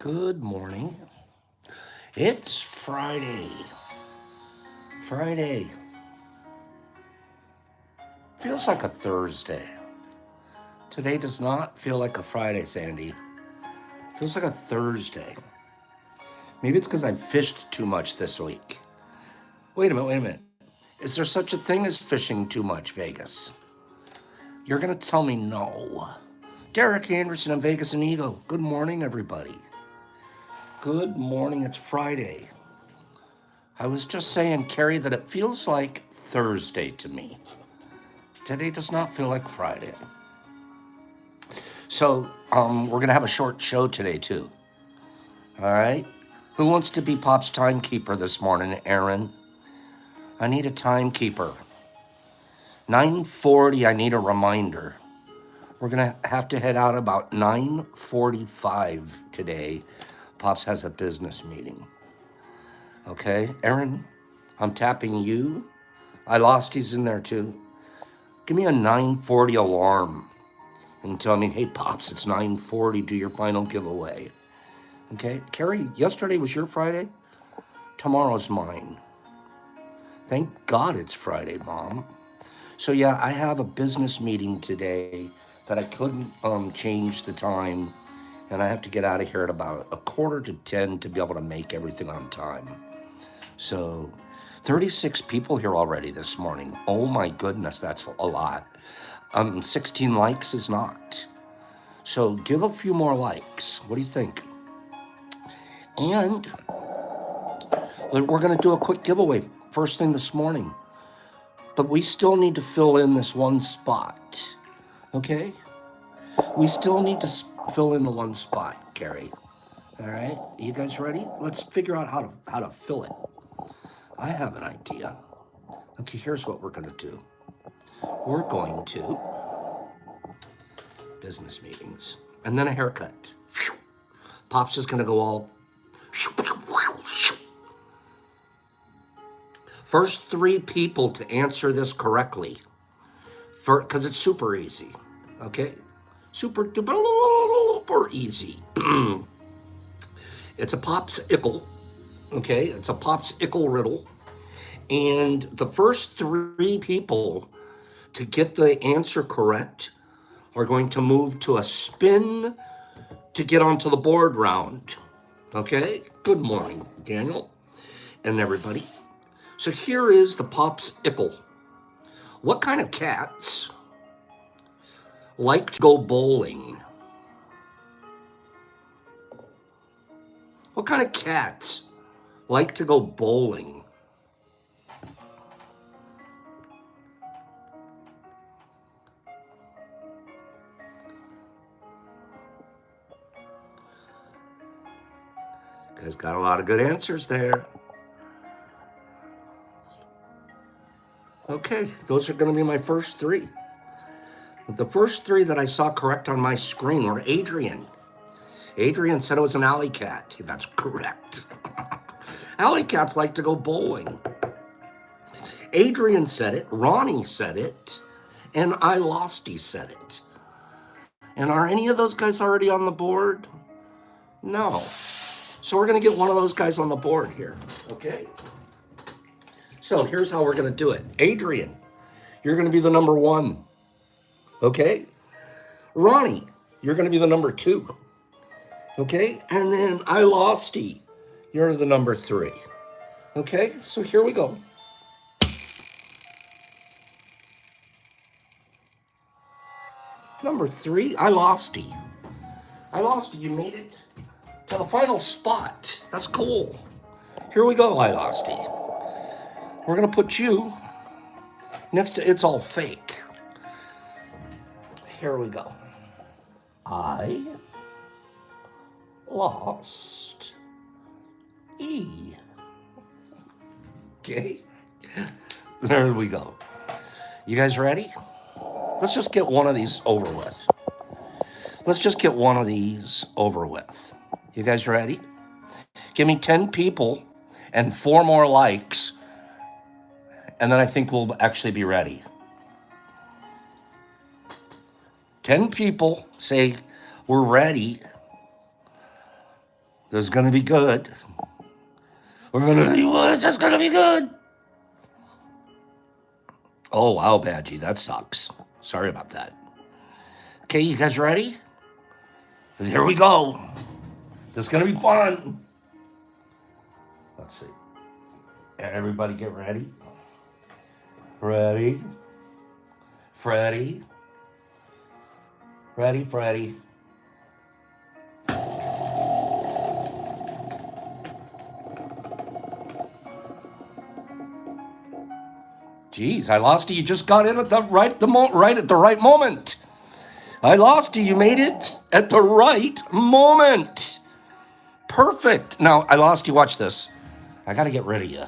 Good morning. It's Friday. Friday. Feels like a Thursday. Today does not feel like a Friday, Sandy. Feels like a Thursday. Maybe it's because I fished too much this week. Wait a minute. Is there such a thing as fishing too much, Vegas? You're going to tell me no. Derek Anderson of Vegas and Ego. Good morning, everybody. Good morning. It's Friday. I was just saying, Carrie, that it feels like Thursday to me. Today does not feel like Friday. So, we're going to have a short show today, too. All right? Who wants to be Pop's timekeeper this morning, Aaron? I need a timekeeper. 9:40, I need a reminder. We're going to have to head out about 9:45 today. Pops has a business meeting. Okay? Aaron, I'm tapping you. I lost he's in there, too. Give me a 9:40 alarm and tell me, hey, Pops, it's 9:40, do your final giveaway. Okay? Carrie, yesterday was your Friday. Tomorrow's mine. Thank God it's Friday, Mom. So, yeah, I have a business meeting today that I couldn't change the time, and I have to get out of here at about 9:45 to be able to make everything on time. So, 36 people here already this morning. Oh, my goodness, that's a lot. 16 likes is not. So give a few more likes. What do you think? And we're going to do a quick giveaway first thing this morning. But we still need to fill in this one spot. Okay? We still need to fill in the one spot, Carrie. All right? You guys ready? Let's figure out how to fill it. I have an idea. Okay, here's what we're going to do. We're going to business meetings and then a haircut. Pop's just going to go all. First 3 people to answer this correctly, because it's super easy, okay? Super duper easy. It's a Pop's Ickle, okay? It's a Pop's Ickle riddle. And the first 3 people to get the answer correct are going to move to a spin to get onto the board round. Okay? Good morning, Daniel and everybody. So here is the Pop's Ickle. What kind of cats like to go bowling? What kind of cats like to go bowling? You guys got a lot of good answers there. Okay, those are going to be my first 3. The first 3 that I saw correct on my screen were Adrian. Adrian said it was an alley cat. That's correct. Alley cats like to go bowling. Adrian said it, Ronnie said it, and I Losty said it. And are any of those guys already on the board? No. So we're going to get one of those guys on the board here, okay? So here's how we're going to do it. Adrian, you're going to be the number 1, okay? Ronnie, you're going to be the number 2, okay? And then I Losty, you're the number 3, okay? So here we go. Number 3, I Losty. I Losty, you made it to the final spot. That's cool. Here we go, I Losty. We're going to put you next to It's All Fake. Here we go. I lost E. Okay. There we go. You guys ready? Let's just get one of these over with. Let's just get one of these over with. You guys ready? Give me 10 people and 4 more likes, and then I think we'll actually be ready. 10 people say we're ready, This is gonna be good. We're gonna do what? It's just gonna be good. Oh wow, Badgie, that sucks. Sorry about that. Okay, you guys ready? Here we go. This is gonna be fun. Let's see. Everybody get ready. Ready? Freddy. Ready, Freddy. Jeez, I lost you. You just got in at the right moment. I lost you. You made it at the right moment. Perfect. Now, I lost you. Watch this. I got to get rid of you.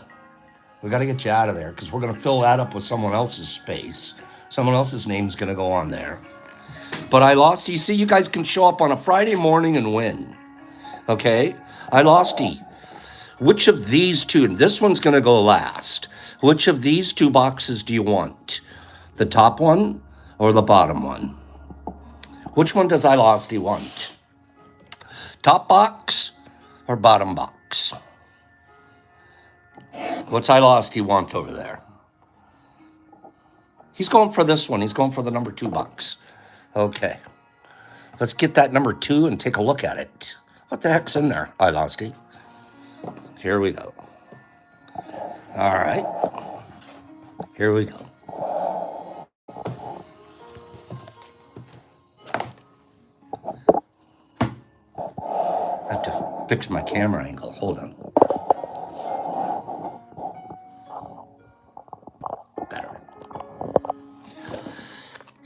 We got to get you out of there because we're going to fill that up with someone else's space. Someone else's name's going to go on there. But I lost you. See, you guys can show up on a Friday morning and win. Okay? I lost you. Which of these two, and this one's going to go last. Which of these two boxes do you want? The top one or the bottom one? Which one does I lost you want? Top box or bottom box? What's I lost you want over there? He's going for this one. He's going for the number 2 box. Okay. Let's get that number 2 and take a look at it. What the heck's in there? I lost you. Here we go. All right. Here we go. I have to fix my camera angle. Hold on. Better.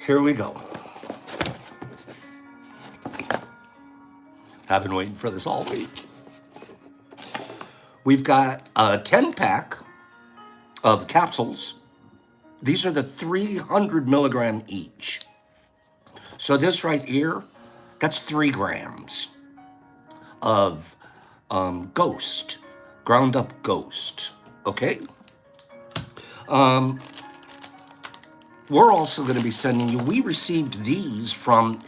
Here we go. I've been waiting for this all week. We've got a 10-pack of capsules. These are the 300 milligram each. So this right here, that's 3 grams of Ghost, ground up Ghost, okay? We're also going to be sending you, we received these from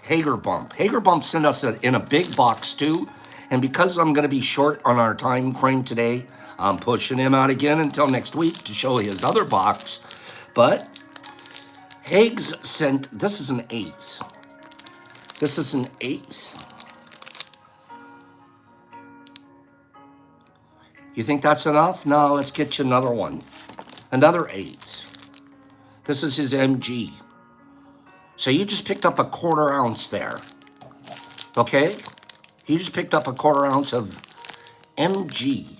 Hager Bump. Hager Bump sent us in a big box too, and because I'm going to be short on our time frame today, I'm pushing him out again until next week to show his other box. But Hags sent, this is an 8th. This is an 8th. You think that's enough? No, let's get you another one. Another 8th. This is his MG. So you just picked up a 1/4 ounce there. Okay? You just picked up a 1/4 ounce of MG.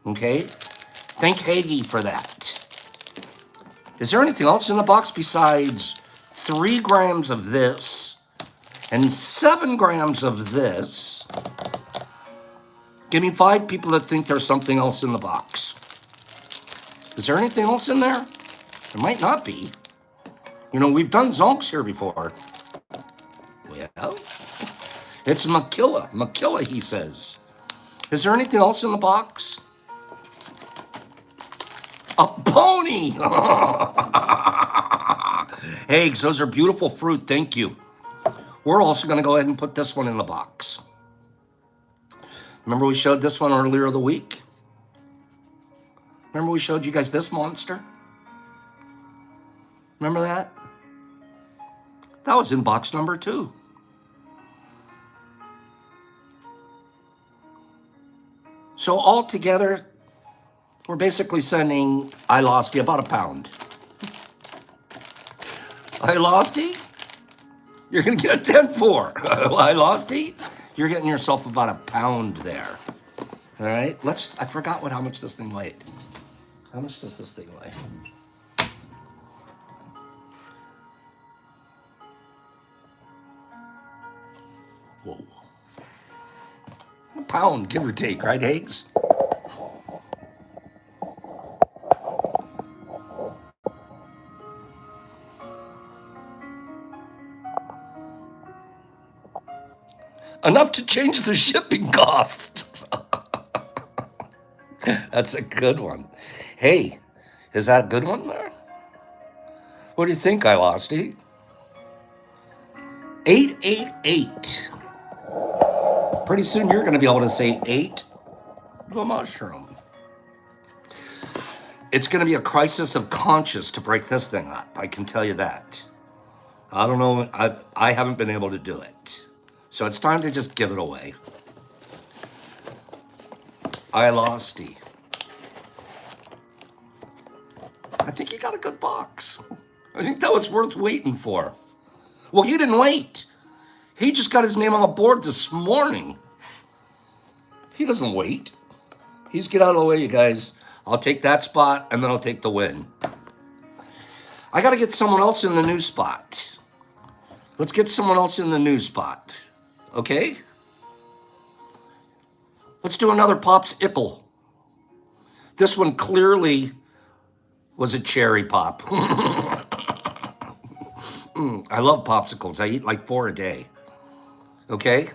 Okay? Thank Hagee for that. Is there anything else in the box besides 3 grams of this and 7 grams of this? Give me 5 people that think there's something else in the box. Is there anything else in there? There might not be. You know, we've done zonks here before. Well, it's Makilla. Makilla, he says. Is there anything else in the box? A pony! Hey, those are beautiful fruit. Thank you. We're also going to go ahead and put this one in the box. Remember we showed this one earlier the week? Remember we showed you guys this monster? Remember that? That was in box number 2. So all together, we're basically sending I lost you about a pound. I lost you? You're going to get 10 for. I lost you? You're getting yourself about a pound there. All right, I forgot how much this thing weighed. How much does this thing weigh? Whoa. A pound, give or take, right, Higgs? Enough to change the shipping cost. That's a good one. Hey, is that a good one there? What do you think, I lost it? 888. Pretty soon you're going to be able to say ate the mushroom. It's going to be a crisis of conscience to break this thing up. I can tell you that. I don't know. I haven't been able to do it. So it's time to just give it away. I lost you. I think you got a good box. I think that was worth waiting for. Well, he didn't wait. He just got his name on the board this morning. He doesn't wait. He's get out of the way, you guys. I'll take that spot, and then I'll take the win. I got to get someone else in the new spot. Let's get someone else in the new spot. Okay? Let's do another Popsicle. This one clearly was a cherry pop. I love popsicles. I eat like 4 a day. Okay?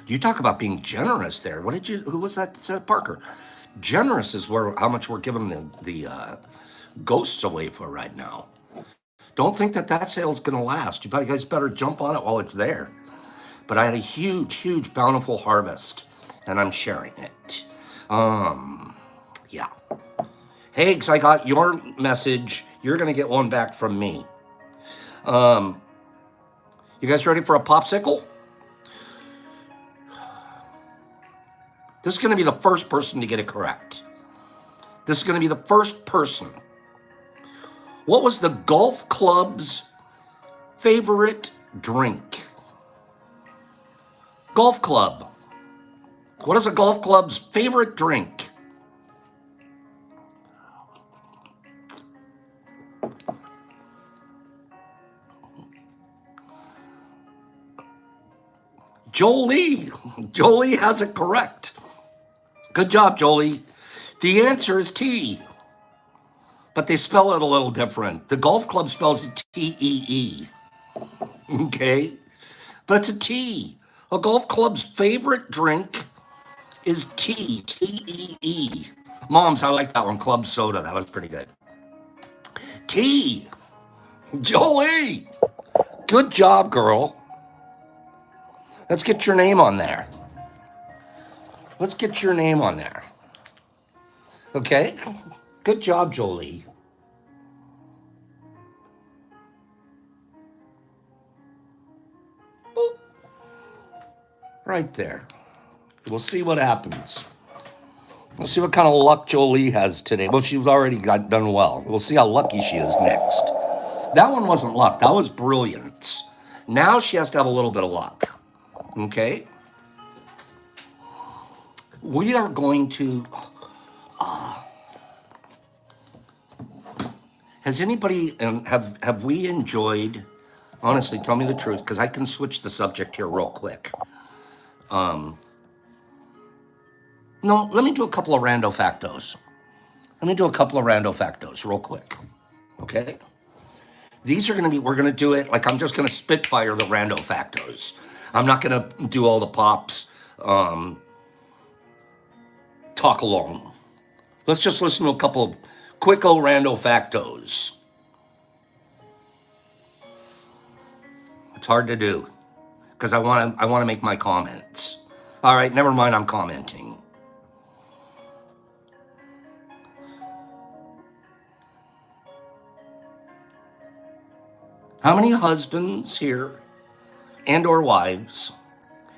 You talk about being generous there. Who was that? Said Parker. Generous is how much we're giving the ghosts away for right now. Don't think that sale's going to last. You guys better jump on it while it's there. But I had a huge, huge, bountiful harvest, and I'm sharing it. Yeah. Hags, I got your message. You're going to get one back from me. You guys ready for a popsicle? This is going to be the first person to get it correct. This is going to be the first person. What was the golf club's favorite drink? Golf club. What is a golf club's favorite drink? Jolie. Jolie has it correct. Good job, Jolie. The answer is tea. But they spell it a little different. The golf club spells it T-E-E. Okay? But it's a tea. A golf club's favorite drink is tea. T-E-E. Moms, I like that one. Club soda. That was pretty good. Tea. Jolie. Good job, girl. Let's get your name on there. Let's get your name on there. Okay? Good job, Jolie. Boop. Right there. We'll see what happens. We'll see what kind of luck Jolie has today. Well, she's already done well. We'll see how lucky she is next. That one wasn't luck. That was brilliance. Now she has to have a little bit of luck. Okay? We are going to... Has anybody... Have we enjoyed... Honestly, tell me the truth, because I can switch the subject here real quick. No, let me do a couple of rando factos. Real quick. Okay? These are going to be... We're going to do it like I'm just going to spitfire the rando factos. I'm not going to do all the pops. Talk along. Let's just listen to a couple of quicko rando factos. It's hard to do because I want to make my comments. All right, never mind. I'm commenting. How many husbands here and or wives,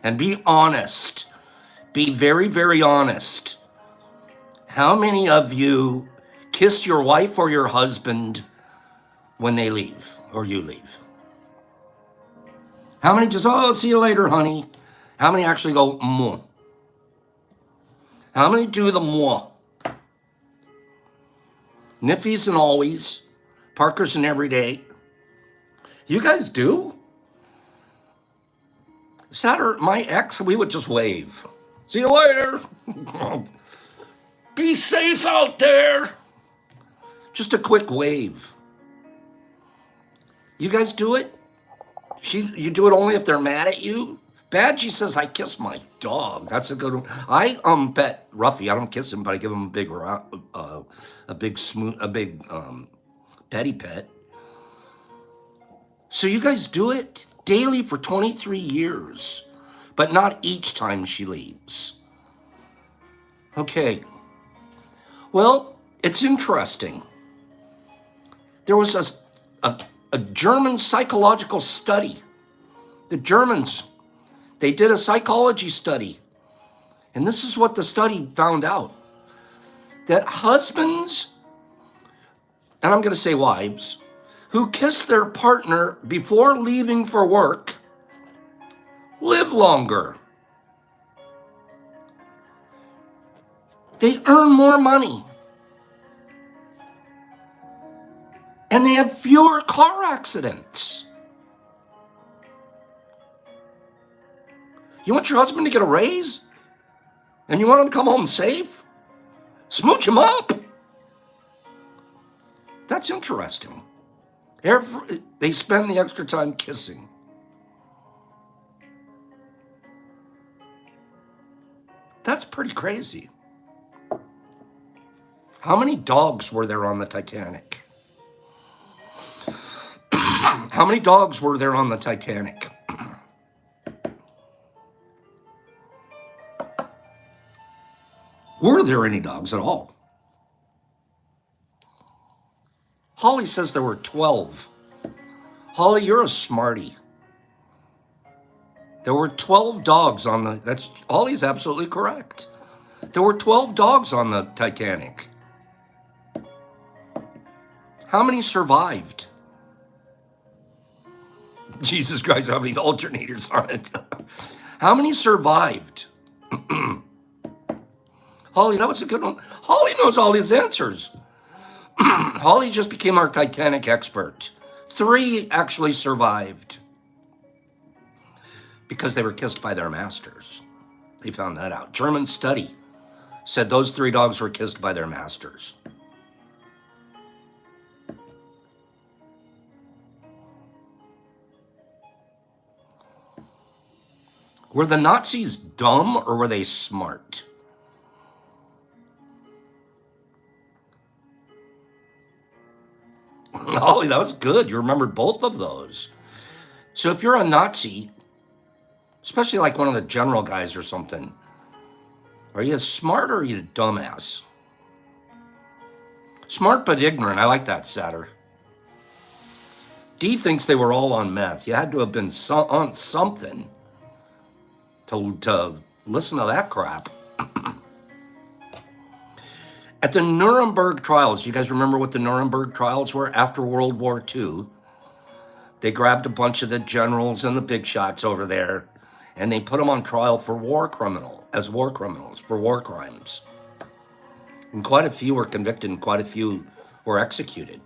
and be honest, be very, very honest. How many of you kiss your wife or your husband when they leave or you leave? How many just, oh, see you later, honey? How many actually go, mwah? How many do the mwah? Niffies and always, Parkers and everyday. You guys do? Saturday, my ex, we would just wave. See you later. Be safe out there. Just a quick wave. You guys do it? You do it only if they're mad at you? Badgie says, I kiss my dog. That's a good one. I pet Ruffy. I don't kiss him, but I give him a big petty pet. So you guys do it daily for 23 years, but not each time she leaves. Okay. Well, it's interesting. There was a German psychological study. The Germans, they did a psychology study. And this is what the study found out. That husbands, and I'm going to say wives, who kiss their partner before leaving for work live longer. They earn more money. And they have fewer car accidents. You want your husband to get a raise? And you want him to come home safe? Smooch him up. That's interesting. They spend the extra time kissing. That's pretty crazy. How many dogs were there on the Titanic? How many dogs were there on the Titanic? Were there any dogs at all? Holly says there were 12. Holly, you're a smarty. There were 12 dogs on the, Holly's absolutely correct. There were 12 dogs on the Titanic. How many survived? Jesus Christ, how many alternators are it? How many survived? Holly, that was a good one. Holly knows all his answers. Holly just became our Titanic expert. 3 actually survived because they were kissed by their masters. They found that out. German study said those 3 dogs were kissed by their masters. Were the Nazis dumb or were they smart? Oh, that was good. You remembered both of those. So if you're a Nazi, especially like one of the general guys or something, are you smart or are you a dumbass? Smart but ignorant. I like that, Satter. D thinks they were all on meth. You had to have been on something to listen to that crap. At the Nuremberg trials, do you guys remember what the Nuremberg trials were after World War II? They grabbed a bunch of the generals and the big shots over there, and they put them on trial for war criminals, for war crimes. And quite a few were convicted and quite a few were executed.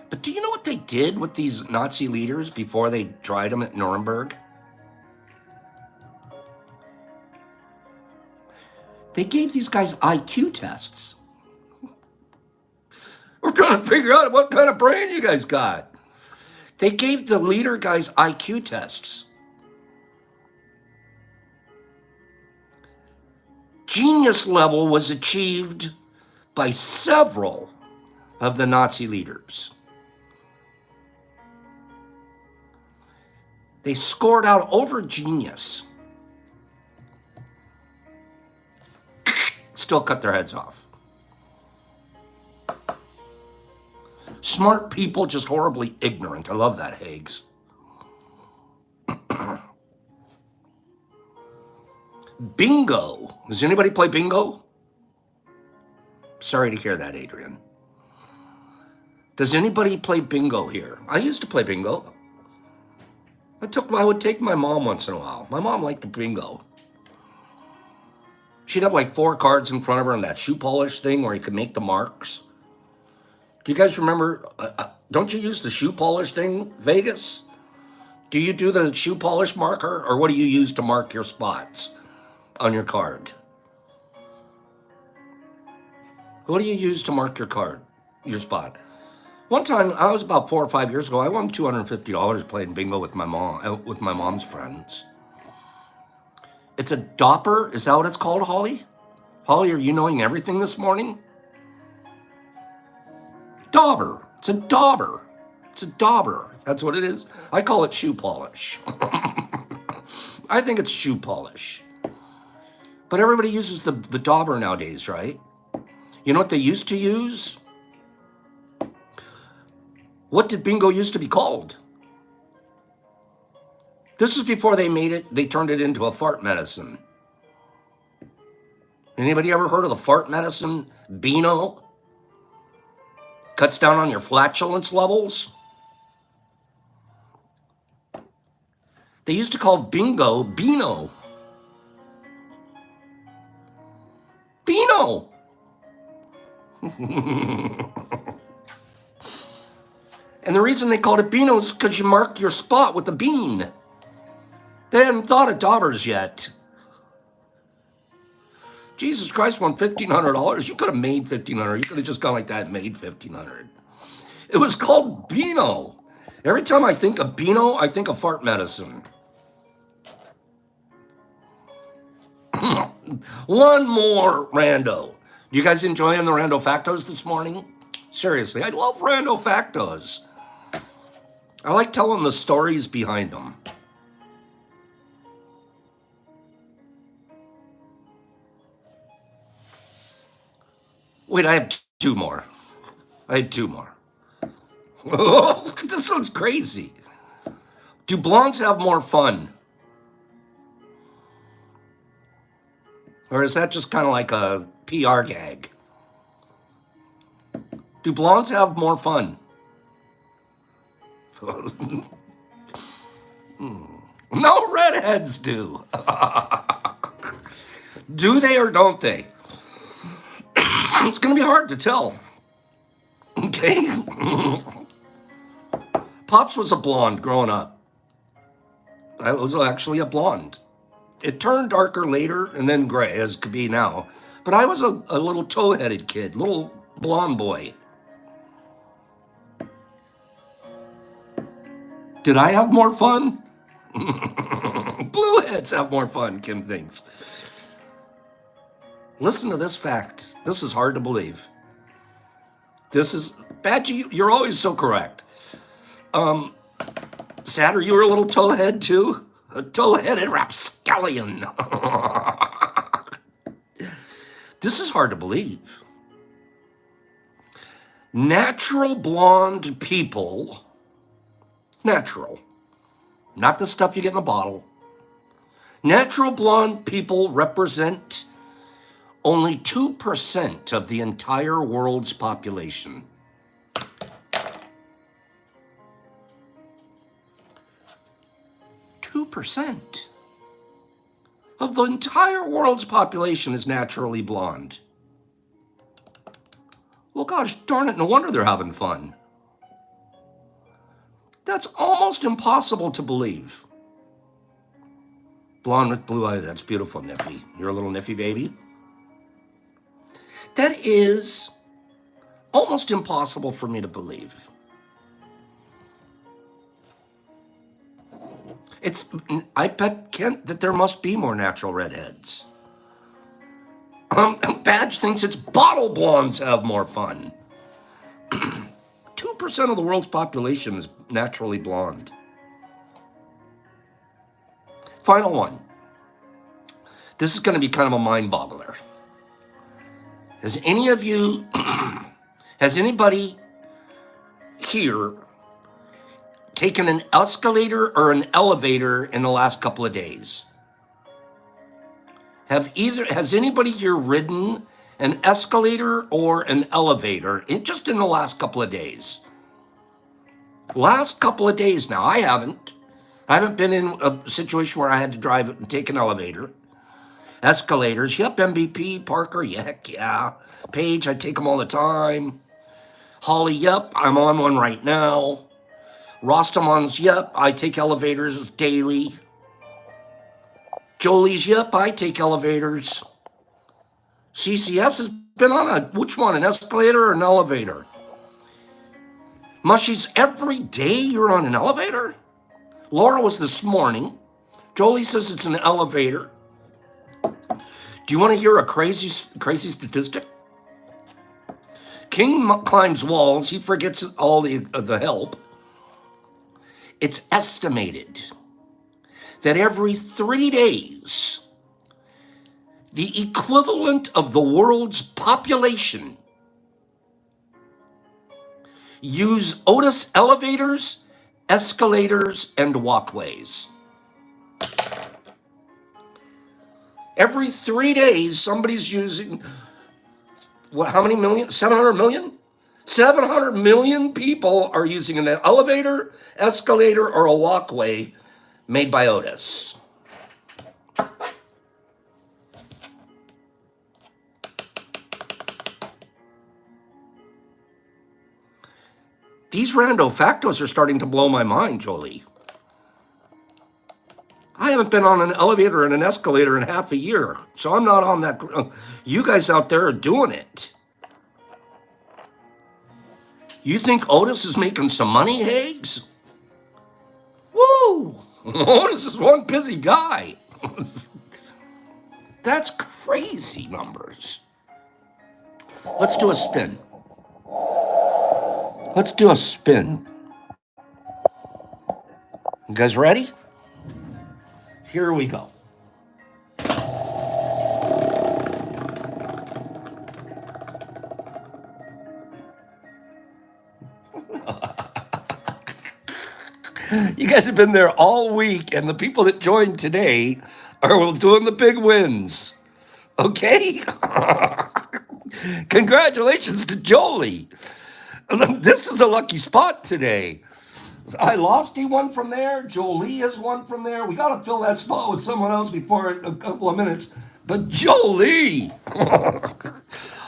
But do you know what they did with these Nazi leaders before they tried them at Nuremberg? They gave these guys IQ tests. We're trying to figure out what kind of brain you guys got. They gave the leader guys IQ tests. Genius level was achieved by several of the Nazi leaders. They scored out over genius. Still cut their heads off. Smart people, just horribly ignorant. I love that, Hags. Bingo. Does anybody play bingo? Sorry to hear that, Adrian. Does anybody play bingo here? I used to play bingo. I would take my mom once in a while. My mom liked the bingo. She'd have like 4 cards in front of her on that shoe polish thing where you could make the marks. Do you guys remember? Don't you use the shoe polish thing, Vegas? Do you do the shoe polish marker, or what do you use to mark your spots on your card? What do you use to mark your spot? One time, I was about 4 or 5 years ago, I won $250 playing bingo with my mom's friends. It's a dopper. Is that what it's called, Holly? Holly, are you knowing everything this morning? Dauber. It's a dauber. It's a dauber. That's what it is. I call it shoe polish. I think it's shoe polish. But everybody uses the dauber nowadays, right? You know what they used to use? What did bingo used to be called? This is before they turned it into a fart medicine. Anybody ever heard of the fart medicine, Beano? Cuts down on your flatulence levels. They used to call bingo Beano. Beano. And the reason they called it Beano is because you mark your spot with a bean. They hadn't thought of daubers yet. Jesus Christ, won $1,500. You could have made $1,500. You could have just gone like that and made $1,500. It was called Beano. Every time I think of Beano, I think of fart medicine. One more Rando. You guys enjoying the Rando factos this morning? Seriously, I love Rando factos. I like telling the stories behind them. Wait, I have two more. This sounds crazy. Do blondes have more fun? Or is that just kind of like a PR gag? Do blondes have more fun? No, redheads do. Do they or don't they? It's going to be hard to tell. Okay? Pops was a blonde growing up. I was actually a blonde. It turned darker later and then gray, as it could be now. But I was a little toe-headed kid, little blonde boy. Did I have more fun? Blue heads have more fun, Kim thinks. Listen to this fact. This is hard to believe. This is, Badgie, you're always so correct. Satter, you were a little towhead too? A toe-headed rapscallion. This is hard to believe. Natural blonde people, natural, not the stuff you get in a bottle. Natural blonde people represent only 2% of the entire world's population. 2% of the entire world's population is naturally blonde. Well, gosh darn it, no wonder they're having fun. That's almost impossible to believe. Blonde with blue eyes, that's beautiful, Niffy. You're a little Niffy baby. That is almost impossible for me to believe. I bet, Kent, that there must be more natural redheads. Badge thinks it's bottle blondes have more fun. 2% of the world's population is naturally blonde. Final one. This is going to be kind of a mind boggler. Has anybody here taken an escalator or an elevator in the last couple of days? Has anybody here ridden an escalator or an elevator just in the last couple of days? Last couple of days now, I haven't. I haven't been in a situation where I had to drive and take an elevator. Escalators, yep, MVP, Parker, heck yeah. Paige, I take them all the time. Holly, yep, I'm on one right now. Rostamons, yep, I take elevators daily. Jolie's, yep, I take elevators. CCS has been on which one, an escalator or an elevator? Mushies, every day you're on an elevator? Laura was this morning. Jolie says it's an elevator. Do you want to hear a crazy statistic? King climbs walls. He forgets all the help. It's estimated that every 3 days, the equivalent of the world's population use Otis elevators, escalators, and walkways. Every 3 days, somebody's using, what, how many million? 700 million? 700 million people are using an elevator, escalator, or a walkway made by Otis. These rando factos are starting to blow my mind, Jolie. I haven't been on an elevator and an escalator in half a year, so I'm not on that. You guys out there are doing it. You think Otis is making some money, Higgs? Woo! Otis is one busy guy. That's crazy numbers. Let's do a spin. Let's do a spin. You guys ready? Here we go. You guys have been there all week, and the people that joined today are doing the big wins. Okay? Congratulations to Jolie. This is a lucky spot today. I lost, he won from there. Jolie has won from there. We got to fill that spot with someone else before a couple of minutes. But Jolie,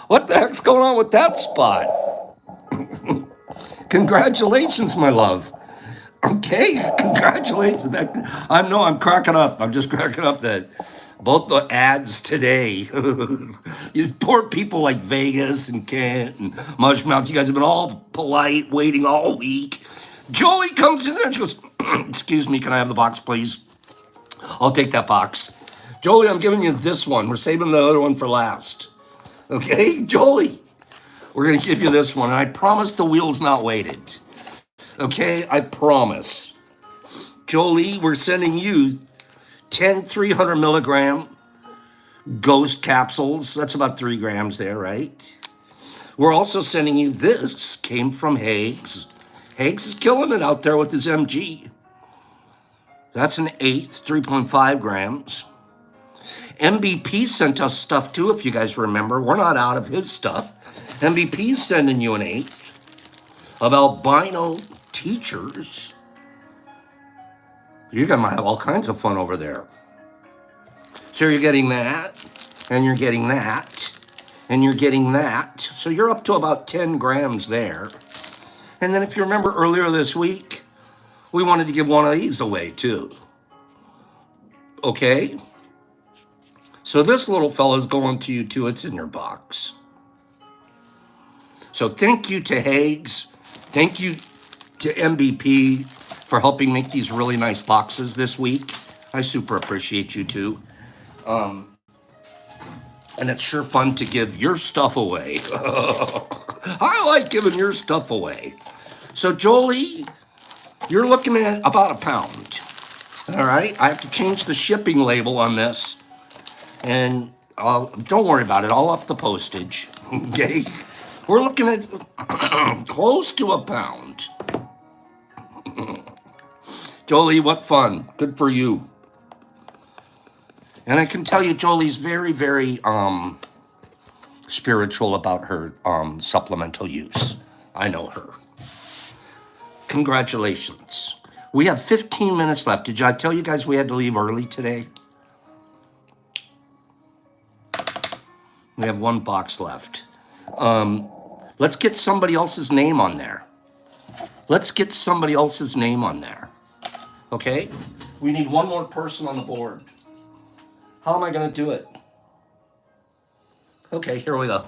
what the heck's going on with that spot? Congratulations, my love. Okay, congratulations. I'm cracking up. I'm just cracking up that both the ads today, you poor people like Vegas and Kent and Mushmouth, you guys have been all polite, waiting all week. Jolie comes in there and she goes, excuse me, can I have the box, please? I'll take that box. Jolie, I'm giving you this one. We're saving the other one for last. Okay, Jolie, we're going to give you this one. And I promise the wheel's not weighted. Okay, I promise. Jolie, we're sending you 10 300 milligram ghost capsules. That's about 3 grams there, right? We're also sending you this. Came from Higgs. Higgs is killing it out there with his MG. That's an eighth, 3.5 grams. MVP sent us stuff too, if you guys remember. We're not out of his stuff. MVP's sending you an eighth of albino teachers. You're going to have all kinds of fun over there. So you're getting that, and you're getting that, and you're getting that. So you're up to about 10 grams there. And then if you remember earlier this week, we wanted to give one of these away too. Okay? So this little fella's going to you too. It's in your box. So thank you to Higgs. Thank you to MVP for helping make these really nice boxes this week. I super appreciate you too. And it's sure fun to give your stuff away. I like giving your stuff away. So Jolie, you're looking at about a pound. All right, I have to change the shipping label on this. And don't worry about it, I'll up the postage. Okay, we're looking at close to a pound. Jolie, what fun. Good for you. And I can tell you, Jolie's very, very spiritual about her supplemental use. I know her. Congratulations. We have 15 minutes left. Did I tell you guys we had to leave early today? We have one box left. Let's get somebody else's name on there. Let's get somebody else's name on there. Okay? We need one more person on the board. How am I going to do it? Okay, here we go.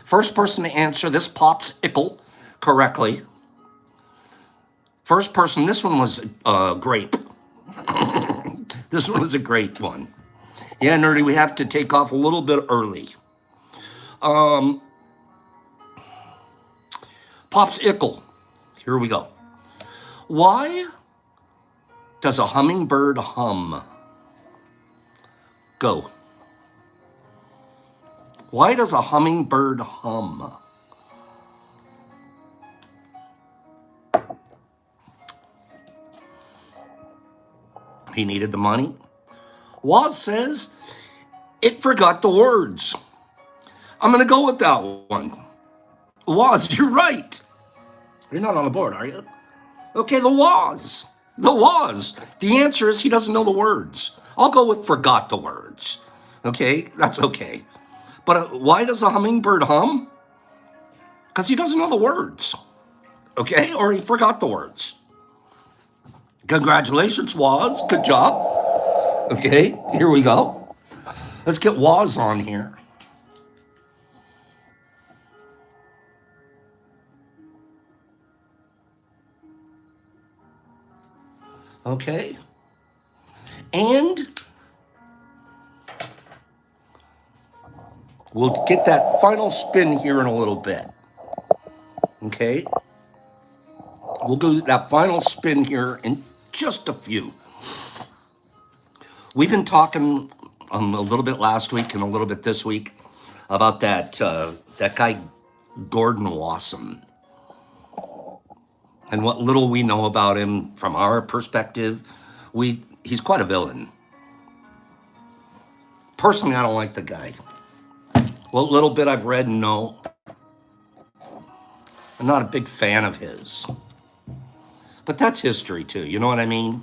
First person to answer this Pops Ickle correctly. First person, this one was grape. This one was a great one. Yeah, Nerdy, we have to take off a little bit early. Pops Ickle, here we go. Why does a hummingbird hum? Go. Why does a hummingbird hum? He needed the money. Woz says it forgot the words. I'm going to go with that one. Woz, you're right. You're not on the board, are you? Okay, the Woz. The Woz. The answer is he doesn't know the words. I'll go with forgot the words. Okay, that's okay. But why does a hummingbird hum? Because he doesn't know the words. Okay, or he forgot the words. Congratulations, Woz. Good job. Okay, here we go. Let's get Woz on here. Okay. And we'll get that final spin here in a little bit. Okay. We'll do that final spin here in just a few. We've been talking a little bit last week and a little bit this week about that guy Gordon Wasson and what little we know about him from our perspective. He's quite a villain. Personally, I don't like the guy. What little bit I've read, no. I'm not a big fan of his. But that's history too, you know what I mean?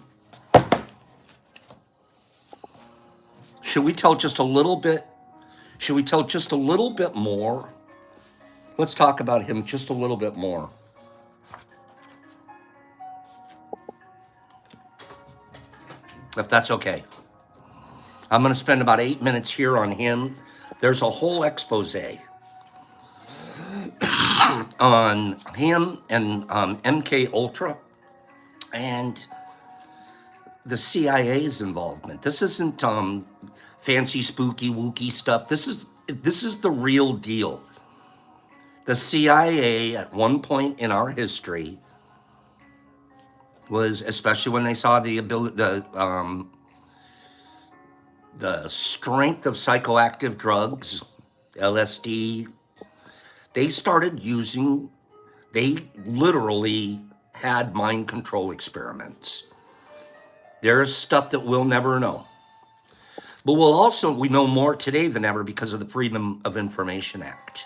Should we tell just a little bit? Should we tell just a little bit more? Let's talk about him just a little bit more. If that's okay. I'm going to spend about 8 minutes here on him. There's a whole expose on him and MK Ultra and the CIA's involvement. This isn't fancy, spooky, wooky stuff. This is the real deal. The CIA at one point in our history was, especially when they saw the ability, the strength of psychoactive drugs, LSD, they literally had mind control experiments. There's stuff that we'll never know. But we know more today than ever because of the Freedom of Information Act.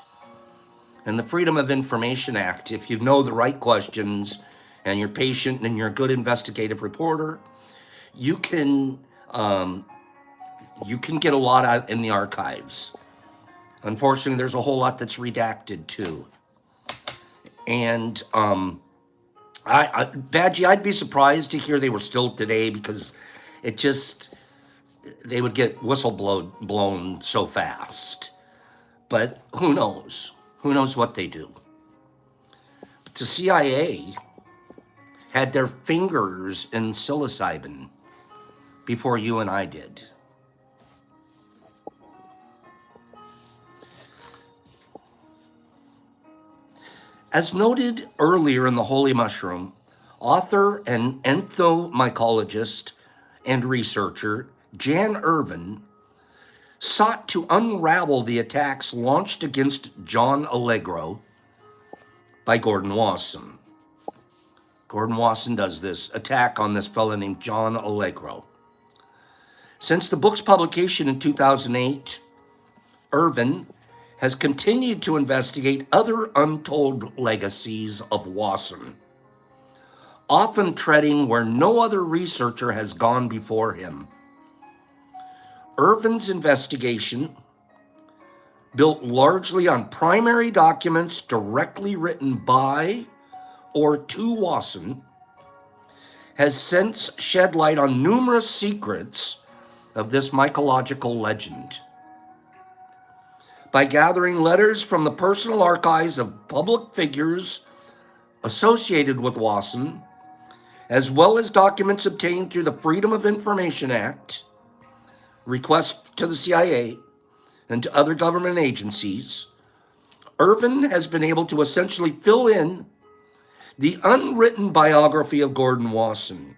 And the Freedom of Information Act, if you know the right questions and you're patient and you're a good investigative reporter, you can get a lot out in the archives. Unfortunately, there's a whole lot that's redacted too. And Badgie, I'd be surprised to hear they were still today because they would get blown so fast. But who knows? Who knows what they do? But the CIA had their fingers in psilocybin before you and I did. As noted earlier in The Holy Mushroom, author and entomycologist and researcher Jan Irvin sought to unravel the attacks launched against John Allegro by Gordon Wasson. Gordon Wasson does this attack on this fellow named John Allegro. Since the book's publication in 2008, Irvin has continued to investigate other untold legacies of Wasson, often treading where no other researcher has gone before him. Irvin's investigation, built largely on primary documents directly written by or to Wasson, has since shed light on numerous secrets of this mycological legend. By gathering letters from the personal archives of public figures associated with Wasson, as well as documents obtained through the Freedom of Information Act, requests to the CIA, and to other government agencies, Irvin has been able to essentially fill in The unwritten biography of Gordon Wasson.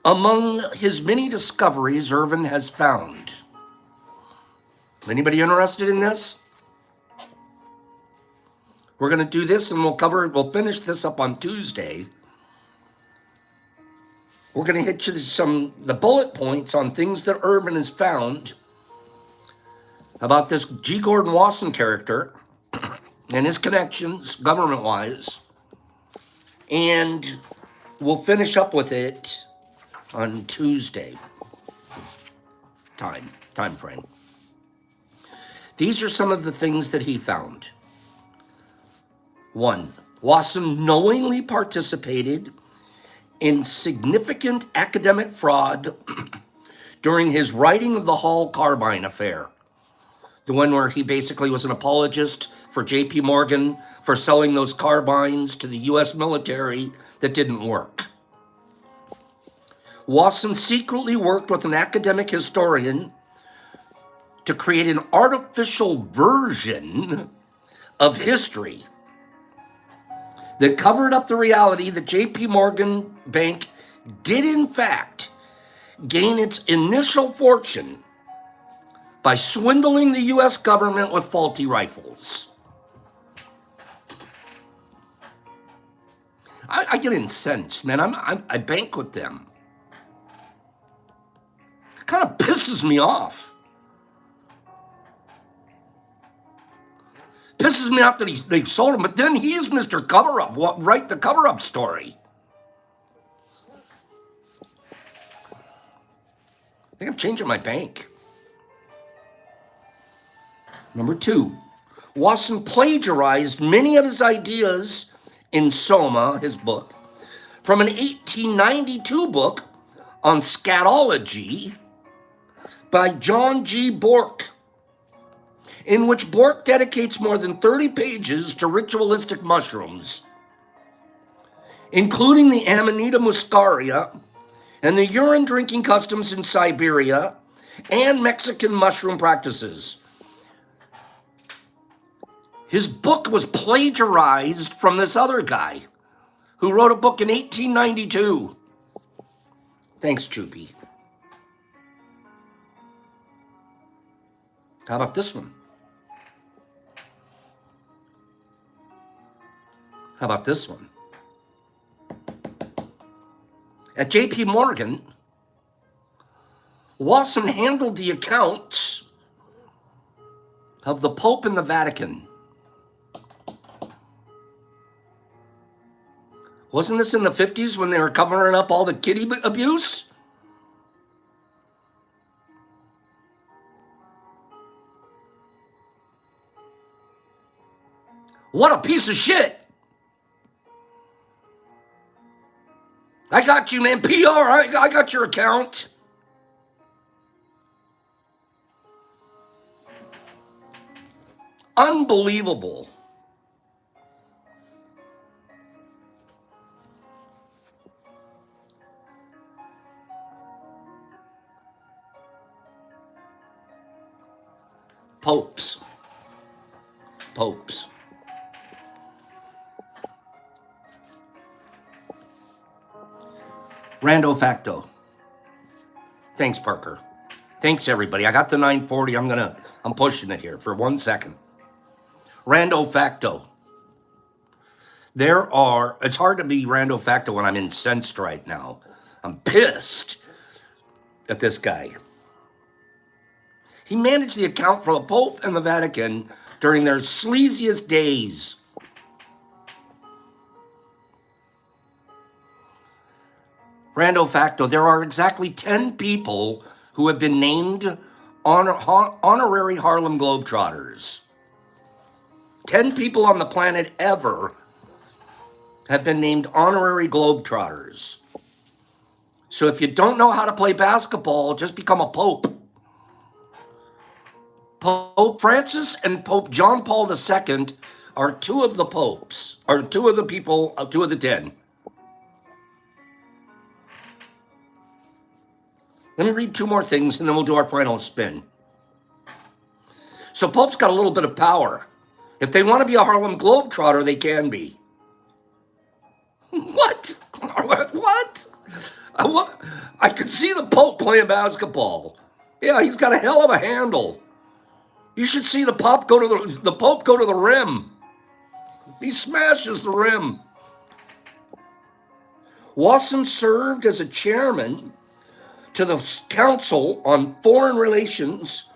Among his many discoveries, Irvin has found. Anybody interested in this? We're going to do this and we'll finish this up on Tuesday. We're going to hit you the bullet points on things that Irvin has found about this G. Gordon Wasson character and his connections government-wise. And we'll finish up with it on Tuesday time frame. These are some of the things that he found. 1, Wasson knowingly participated in significant academic fraud during his writing of the Hall Carbine affair. The one where he basically was an apologist for J.P. Morgan for selling those carbines to the U.S. military that didn't work. Wasson secretly worked with an academic historian to create an artificial version of history that covered up the reality that J.P. Morgan Bank did in fact gain its initial fortune by swindling the U.S. government with faulty rifles. I get incensed, man. I bank with them. It kind of pisses me off. Pisses me off that they've sold him, but then he's Mr. Cover-Up. Write the cover-up story. I think I'm changing my bank. Number 2, Wasson plagiarized many of his ideas in Soma, his book, from an 1892 book on scatology by John G. Bork, in which Bork dedicates more than 30 pages to ritualistic mushrooms, including the Amanita muscaria and the urine drinking customs in Siberia and Mexican mushroom practices. His book was plagiarized from this other guy who wrote a book in 1892. Thanks, Choopy. How about this one? How about this one? At J.P. Morgan, Wasson handled the accounts of the Pope and the Vatican. Wasn't this in the 50s when they were covering up all the kiddie abuse? What a piece of shit. I got you, man. PR, I got your account. Unbelievable. Popes. Rando facto. Thanks, Parker. Thanks, everybody. I got the 940. I'm pushing it here for 1 second. Rando facto. It's hard to be rando facto when I'm incensed right now. I'm pissed at this guy. He managed the account for the Pope and the Vatican during their sleaziest days. Rando facto, there are exactly 10 people who have been named honorary Harlem Globetrotters. 10 people on the planet ever have been named honorary Globetrotters. So if you don't know how to play basketball, just become a Pope. Pope Francis and Pope John Paul II are two of the popes, or two of the people, two of the 10. Let me read 2 more things and then we'll do our final spin. So Pope's got a little bit of power. If they want to be a Harlem Globetrotter, they can be. What? What? I could see the Pope playing basketball. Yeah, he's got a hell of a handle. You should see the Pope go to the rim. He smashes the rim. Wasson served as a chairman to the Council on Foreign Relations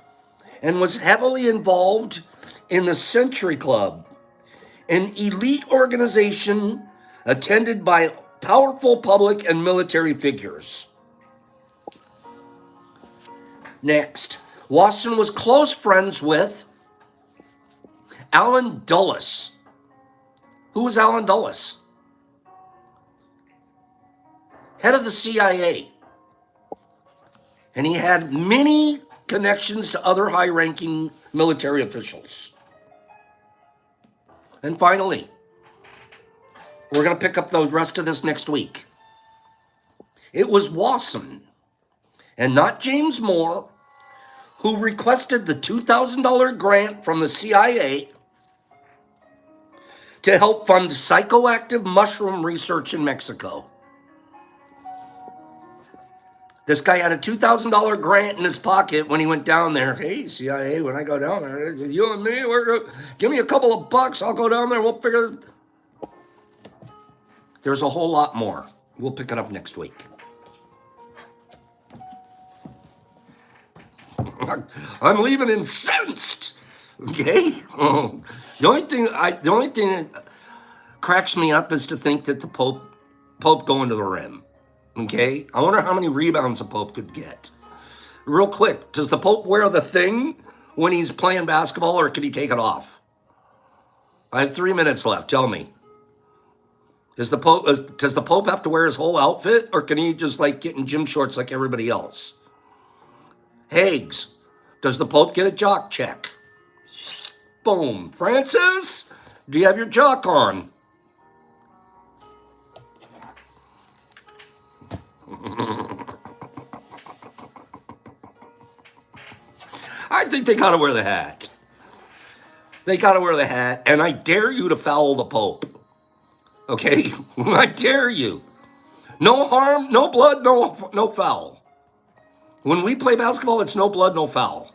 and was heavily involved in the Century Club, an elite organization attended by powerful public and military figures. Next, Wasson was close friends with Allen Dulles. Who was Allen Dulles? Head of the CIA. And he had many connections to other high-ranking military officials. And finally, we're going to pick up the rest of this next week. It was Wasson, and not James Moore, who requested the $2,000 grant from the CIA to help fund psychoactive mushroom research in Mexico. This guy had a $2,000 grant in his pocket when he went down there. Hey, CIA, when I go down there, you and me, give me a couple of bucks. I'll go down there. We'll figure this. There's a whole lot more. We'll pick it up next week. I'm leaving incensed. Okay? The only thing that cracks me up is to think that the Pope going to the rim. Okay? I wonder how many rebounds the Pope could get. Real quick, does the Pope wear the thing when he's playing basketball, or can he take it off? I have 3 minutes left. Tell me. Does the Pope have to wear his whole outfit, or can he just like get in gym shorts like everybody else? Hags, does the Pope get a jock check? Boom. Francis, do you have your jock on? I think they gotta wear the hat. They gotta wear the hat, and I dare you to foul the Pope. Okay? I dare you. No harm, no blood, no foul. When we play basketball, it's no blood, no foul.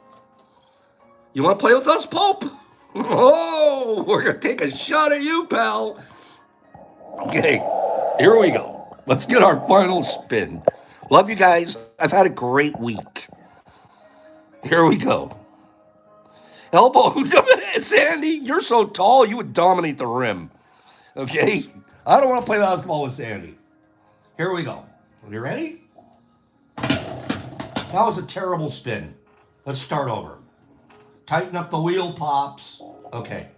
You want to play with us, Pope? Oh, we're going to take a shot at you, pal. Okay, here we go. Let's get our final spin. Love you guys. I've had a great week. Here we go. Elbow. Sandy, you're so tall, you would dominate the rim. Okay? I don't want to play basketball with Sandy. Here we go. Are you ready? That was a terrible spin. Let's start over. Tighten up the wheel, Pops. Okay.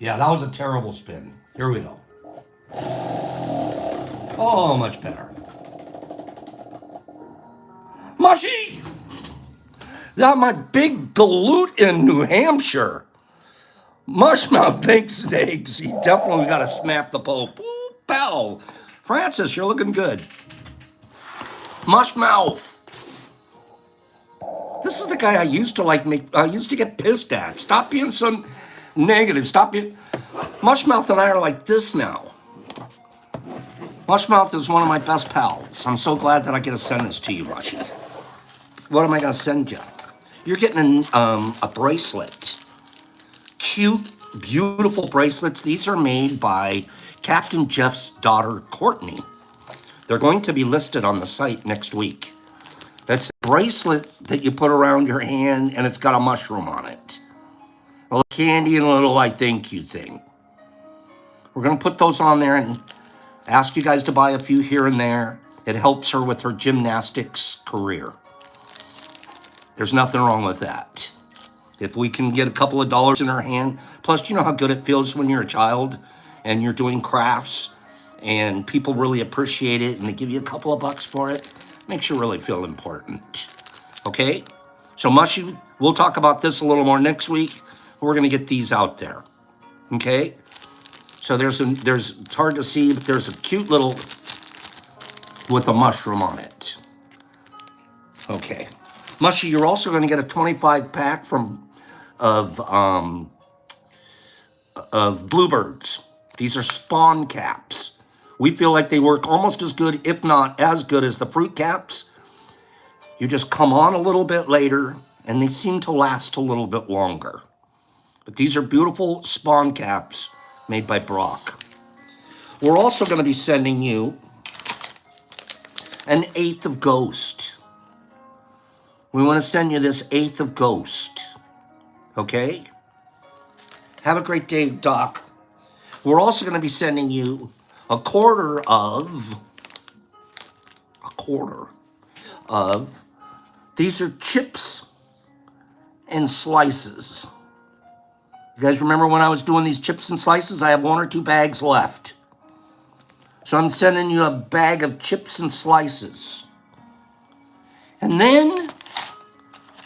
Yeah, that was a terrible spin. Here we go. Oh, much better. Mushy! That my big galoot in New Hampshire. Mushmouth thinks his eggs. He definitely got to snap the Pope. Ooh, pow. Francis, you're looking good. Mushmouth. This is the guy I used to get pissed at. Stop being so negative. Stop being... Mushmouth and I are like this now. Mushmouth is one of my best pals. I'm so glad that I get to send this to you, Mushy. What am I going to send you? You're getting a bracelet. Cute, beautiful bracelets. These are made by Captain Jeff's daughter, Courtney. They're going to be listed on the site next week. That's a bracelet that you put around your hand, and it's got a mushroom on it. A little candy and a little I thank you thing. We're going to put those on there and ask you guys to buy a few here and there. It helps her with her gymnastics career. There's nothing wrong with that. If we can get a couple of dollars in her hand, plus you know how good it feels when you're a child and you're doing crafts and people really appreciate it and they give you a couple of bucks for it. Makes you really feel important. Okay? So Mushy, we'll talk about this a little more next week. We're going to get these out there. Okay? So it's hard to see, but there's a cute little with a mushroom on it. Okay. Mushy, you're also going to get a 25 pack of of bluebirds. These are spawn caps. We feel like they work almost as good, if not as good, as the fruit caps. You just come on a little bit later, and they seem to last a little bit longer. But these are beautiful spawn caps made by Brock. We're also going to be sending you an eighth of Ghost. We want to send you this eighth of Ghost. Okay? Have a great day, Doc. We're also going to be sending you a quarter of, these are chips and slices. You guys remember when I was doing these chips and slices? I have 1 or 2 bags left. So I'm sending you a bag of chips and slices. And then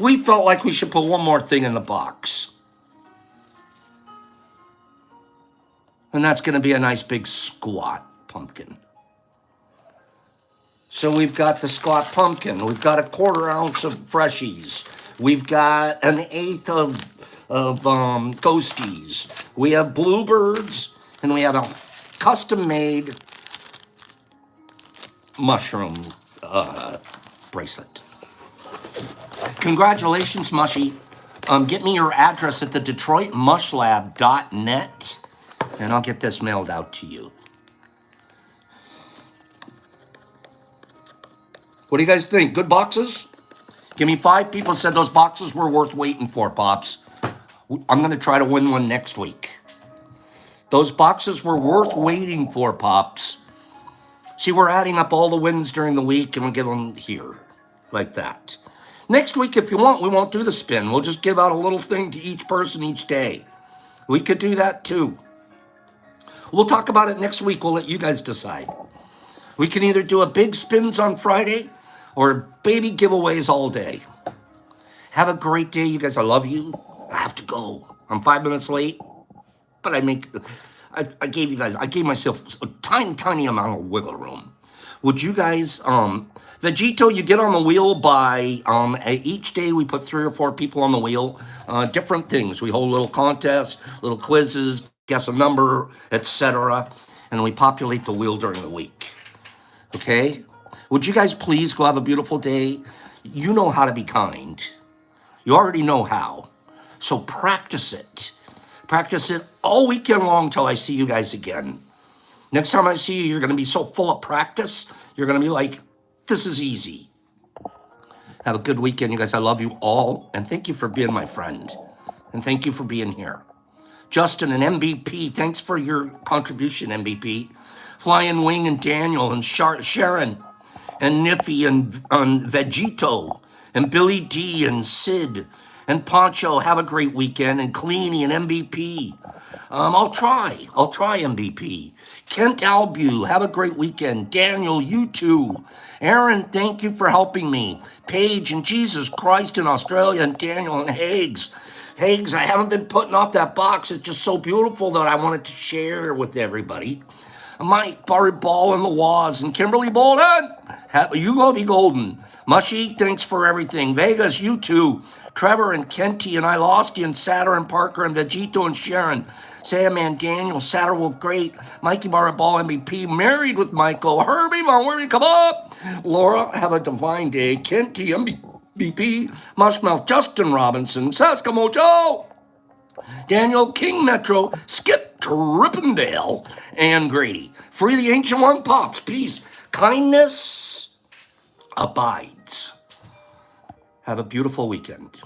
we felt like we should put one more thing in the box. And that's going to be a nice big squat pumpkin. So we've got the squat pumpkin. We've got a 1/4 ounce of freshies. We've got an eighth of ghosties. We have bluebirds, and we have a custom-made mushroom bracelet. Congratulations, Mushy. Get me your address at the DetroitMushLab.net, and I'll get this mailed out to you. What do you guys think? Good boxes? Give me 5 people said those boxes were worth waiting for, Pops. I'm going to try to win one next week. Those boxes were worth waiting for, Pops. See, we're adding up all the wins during the week, and we'll give them here, like that. Next week, if you want, we won't do the spin. We'll just give out a little thing to each person each day. We could do that, too. We'll talk about it next week. We'll let you guys decide. We can either do a big spins on Friday or baby giveaways all day. Have a great day, you guys. I love you. I have to go. I'm 5 minutes late, but I gave myself a tiny amount of wiggle room. Would you guys, Vegito, you get on the wheel by, each day we put 3 or 4 people on the wheel, different things. We hold little contests, little quizzes, guess a number, etc. And we populate the wheel during the week. Okay? Would you guys please go have a beautiful day? You know how to be kind. You already know how. So practice it. Practice it all weekend long till I see you guys again. Next time I see you, you're going to be so full of practice. You're going to be like, this is easy. Have a good weekend, you guys. I love you all. And thank you for being my friend. And thank you for being here. Justin and MVP, thanks for your contribution, MVP. Flying Wing and Daniel and Sharon and Niffy and Vegito and Billy D and Sid and Poncho. Have a great weekend. And Cleany and MVP. I'll try MVP. Kent Albu, have a great weekend. Daniel, you too. Aaron, thank you for helping me. Paige and Jesus Christ in Australia and Daniel and Hags. Hags, I haven't been putting off that box. It's just so beautiful that I wanted to share with everybody. Mike, Barry Ball and the Waz and Kimberly Bolden. You go be golden. Mushy, thanks for everything. Vegas, you too. Trevor and Kenty and I lost you and Satter and Parker and Vegito and Sharon. Sam and Daniel, Satter Wolf, great. Mikey Barry Ball, MVP, married with Michael. Herbie, Mount Worthy, come up. Laura, have a divine day. Kenty, MVP, Mushmouth, Justin Robinson, Saskamojo. Daniel, King Metro, Skip Trippendale, and Grady. Free the Ancient One, Pops. Peace. Kindness abides. Have a beautiful weekend.